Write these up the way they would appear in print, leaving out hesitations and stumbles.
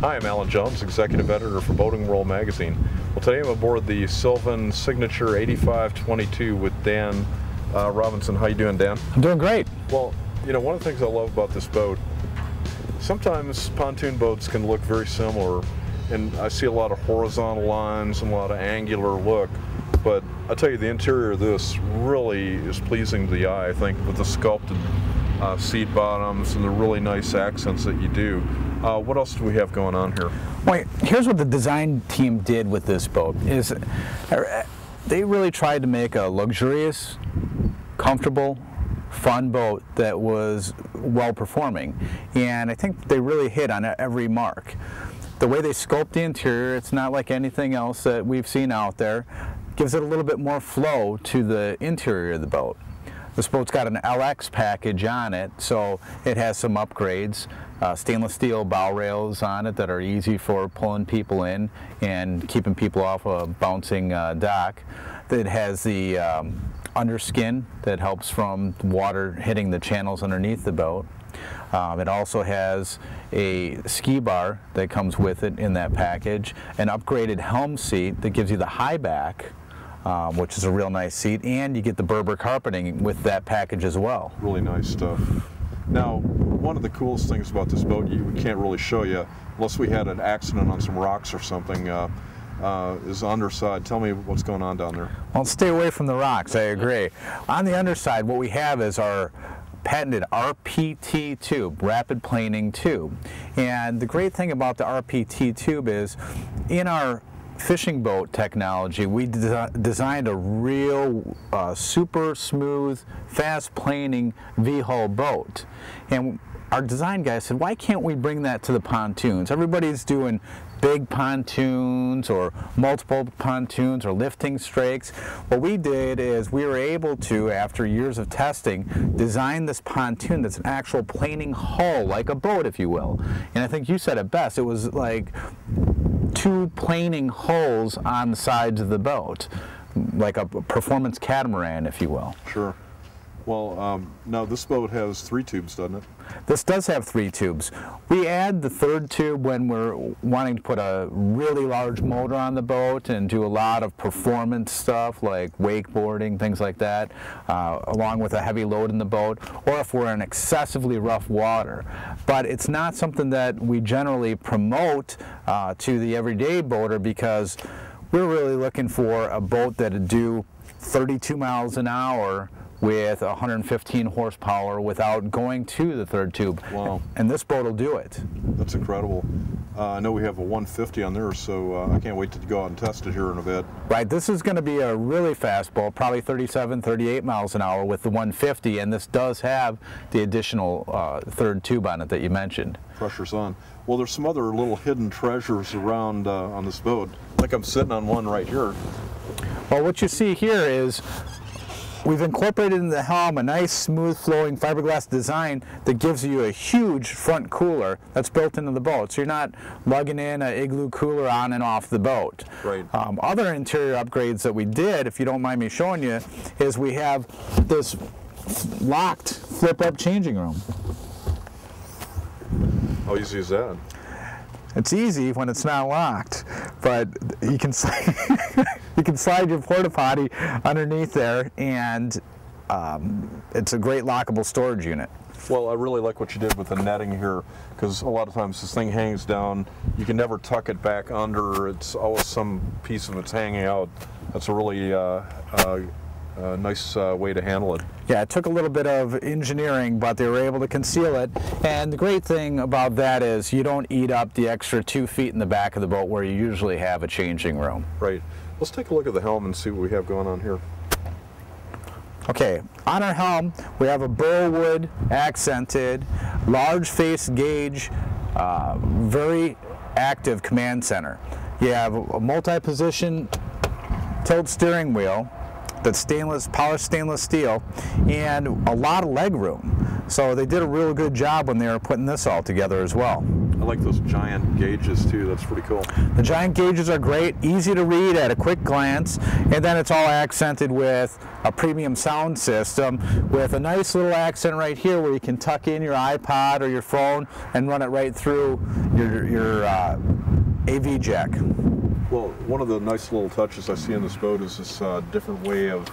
Hi, I'm Alan Jones, Executive Editor for Boating World Magazine. Well, today I'm aboard the Sylvan Signature 8522 with Dan Robinson. How you doing, Dan? I'm doing great. Well, you know, one of the things I love about this boat, sometimes pontoon boats can look very similar, and I see a lot of horizontal lines and a lot of angular look, but I tell you, the interior of this really is pleasing to the eye, I think, with the sculpted seat bottoms and the really nice accents that you do. What else do we have going on here? Well, here's what the design team did with this boat. Is they really tried to make a luxurious, comfortable, fun boat that was well performing, and I think they really hit on every mark. The way they sculpt the interior, it's not like anything else that we've seen out there. Gives it a little bit more flow to the interior of the boat. This boat's got an LX package on it, so it has some upgrades. Stainless steel bow rails on it that are easy for pulling people in and keeping people off a bouncing dock. It has the underskin that helps from water hitting the channels underneath the boat. It also has a ski bar that comes with it in that package, an upgraded helm seat that gives you the high back, which is a real nice seat, and you get the Berber carpeting with that package as well. Really nice stuff. Now, one of the coolest things about this boat, we can't really show you, unless we had an accident on some rocks or something, is the underside. Tell me what's going on down there. Well, stay away from the rocks, I agree. On the underside, what we have is our patented RPT tube, rapid planing tube. And the great thing about the RPT tube is, in our fishing boat technology, we designed a real super smooth, fast planing V-hull boat. And our design guy said, why can't we bring that to the pontoons? Everybody's doing big pontoons or multiple pontoons or lifting strakes. What we did is we were able to, after years of testing, design this pontoon that's an actual planing hull, like a boat, if you will. And I think you said it best. It was like two planing hulls on the sides of the boat, like a performance catamaran, if you will. Sure. Well, now this boat has 3 tubes, doesn't it? This does have 3 tubes. We add the 3rd tube when we're wanting to put a really large motor on the boat and do a lot of performance stuff like wakeboarding, things like that, along with a heavy load in the boat, or if we're in excessively rough water. But it's not something that we generally promote to the everyday boater, because we're really looking for a boat that would do 32 miles an hour with 115 horsepower without going to the 3rd tube. Wow. And this boat will do it. That's incredible. I know we have a 150 on there, so I can't wait to go out and test it here in a bit. Right, this is going to be a really fast boat, probably 37, 38 miles an hour with the 150, and this does have the additional 3rd tube on it that you mentioned. Pressure's on. Well, there's some other little hidden treasures around on this boat. I think I'm sitting on one right here. Well, what you see here is we've incorporated in the helm a nice, smooth flowing fiberglass design that gives you a huge front cooler that's built into the boat. So you're not lugging in an igloo cooler on and off the boat. Right. Other interior upgrades that we did, if you don't mind me showing you, is we have this locked flip-up changing room. How easy is that? It's easy when it's not locked, but you can slide, you can slide your porta potty underneath there, and it's a great lockable storage unit. Well, I really like what you did with the netting here, because a lot of times this thing hangs down. You can never tuck it back under. It's always some piece of it's hanging out. That's a really nice way to handle it. Yeah, it took a little bit of engineering, but they were able to conceal it. And the great thing about that is you don't eat up the extra 2 feet in the back of the boat where you usually have a changing room. Right. Let's take a look at the helm and see what we have going on here. Okay, on our helm we have a burlwood accented, large face gauge, very active command center. You have a multi-position tilt steering wheel that's polished stainless steel, and a lot of leg room. So they did a real good job when they were putting this all together as well. I like those giant gauges too. That's pretty cool. The giant gauges are great, easy to read at a quick glance, and then it's all accented with a premium sound system with a nice little accent right here where you can tuck in your iPod or your phone and run it right through your AV jack. Well, one of the nice little touches I see in this boat is this different way of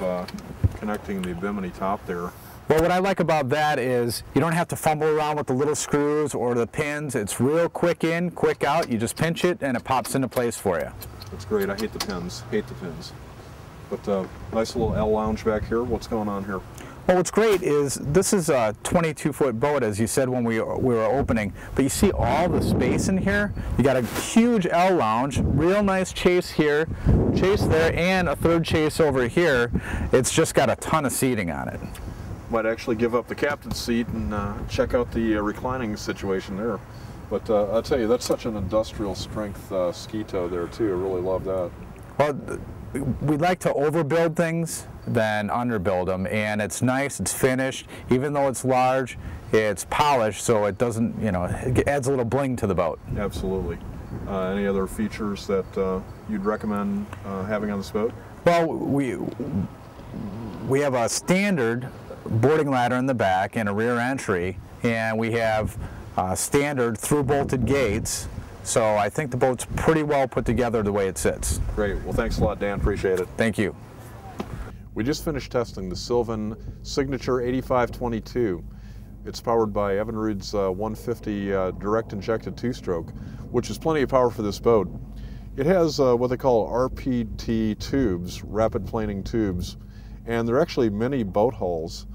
connecting the bimini top there. Well, what I like about that is you don't have to fumble around with the little screws or the pins. It's real quick in, quick out. You just pinch it and it pops into place for you. That's great. I hate the pins. Hate the pins. But nice little L lounge back here. What's going on here? Well, what's great is this is a 22-foot boat, as you said when we were opening, but you see all the space in here. You got a huge L lounge, real nice chase here, chase there, and a third chase over here. It's just got a ton of seating on it. Might actually give up the captain's seat and check out the reclining situation there. But I'll tell you, that's such an industrial strength ski tow there too. I really love that. Well, we like to overbuild things than underbuild them, and it's nice, it's finished. Even though it's large, it's polished, so it doesn't, you know, it adds a little bling to the boat. Absolutely. Any other features that you'd recommend having on this boat? Well, we have a standard boarding ladder in the back and a rear entry, and we have standard through-bolted gates. So I think the boat's pretty well put together the way it sits. Great. Well, thanks a lot, Dan. Appreciate it. Thank you. We just finished testing the Sylvan Signature 8522. It's powered by Evinrude's 150 direct injected two-stroke, which is plenty of power for this boat. It has what they call RPT tubes, rapid planing tubes, and they're actually mini boat hulls.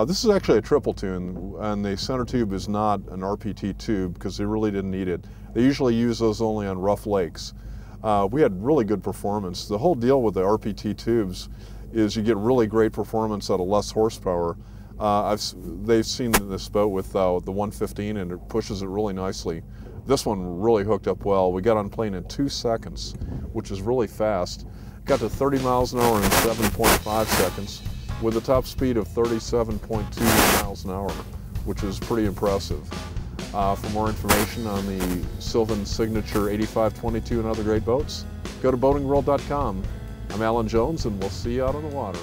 This is actually a triple tune, and the center tube is not an RPT tube because they really didn't need it. They usually use those only on rough lakes. We had really good performance. The whole deal with the RPT tubes is you get really great performance out of less horsepower. They've seen this boat with the 115 and it pushes it really nicely. This one really hooked up well. We got on plane in 2 seconds, which is really fast. Got to 30 miles an hour in 7.5 seconds with a top speed of 37.2 miles an hour, which is pretty impressive. For more information on the Sylvan Signature 8522 and other great boats, go to boatingworld.com. I'm Alan Jones, and we'll see you out on the water.